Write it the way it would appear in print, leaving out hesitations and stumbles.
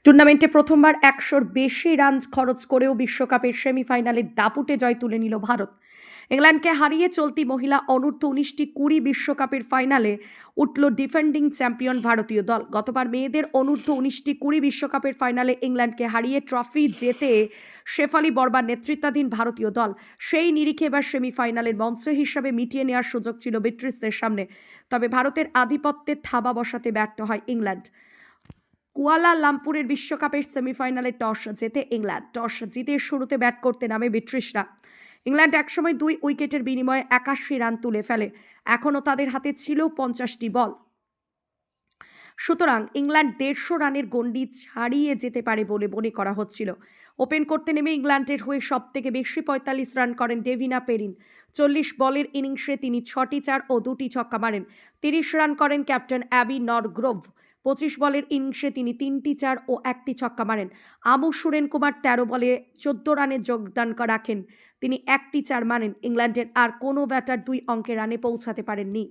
টুর্নামেন্টে প্রথমবার ১০০-র বেশি রান খরচ করেও বিশ্বকাপের সেমিফাইনালে দাপুটে জয় তুলে নিল ভারত। ইংল্যান্ডকে হারিয়ে চলতি মহিলা অনূর্ধ্ব-১৯ টি-২০ বিশ্বকাপের ফাইনালে উঠল ডিফেন্ডিং চ্যাম্পিয়ন ভারতীয় দল। গতবার মেয়েদের অনূর্ধ্ব-১৯ টি-২০ বিশ্বকাপের ফাইনালে ইংল্যান্ডকে হারিয়ে ট্রফি জেতে শেফালি বর্মার নেতৃত্বাধীন ভারতীয় দল। সেই নিরিখে এবার সেমিফাইনালের মঞ্চ হিসাবে মিটিয়ে নেওয়ার সুযোগ ছিল বিট্রিসদের সামনে। তবে ভারতের আধিপত্যে থাবা বসাতে ব্যর্থ হয় ইংল্যান্ড। কুয়ালালামপুরের বিশ্বকাপের সেমিফাইনালে টস জেতে ইংল্যান্ড। টস জিতে শুরুতে ব্যাট করতে নামে বিট্রিসরা। ইংল্যান্ড একসময় ২ উইকেটের বিনিময়ে ৮১ রান তুলে ফেলে। এখনও তাদের হাতে ছিল ৫০টি বল। সুতরাং ইংল্যান্ড ১৫০ রানের গণ্ডি ছাড়িয়ে যেতে পারে বলে মনে করা হচ্ছিল। ওপেন করতে নেমে ইংল্যান্ডের হয়ে সবথেকে বেশি ৪৫ রান করেন ডেভিনা পেরিন। ৪০ বলের ইনিংসে তিনি ৬টি চার ও ২টি ছক্কা মারেন। ৩০ রান করেন ক্যাপ্টেন অ্যাবি নরগ্রোভ। ২৫ বলের ইনিংসে তিনি ৩টি চার ও ১টি ছক্কা মারেন। আমু সুরেন কুমার ১৩ বলে ১৪ রানে যোগদান রাখেন। তিনি ১টি চার মারেন। ইংল্যান্ডের আর কোনো ব্যাটার ২ অঙ্কের রানে পৌঁছাতে পারেননি।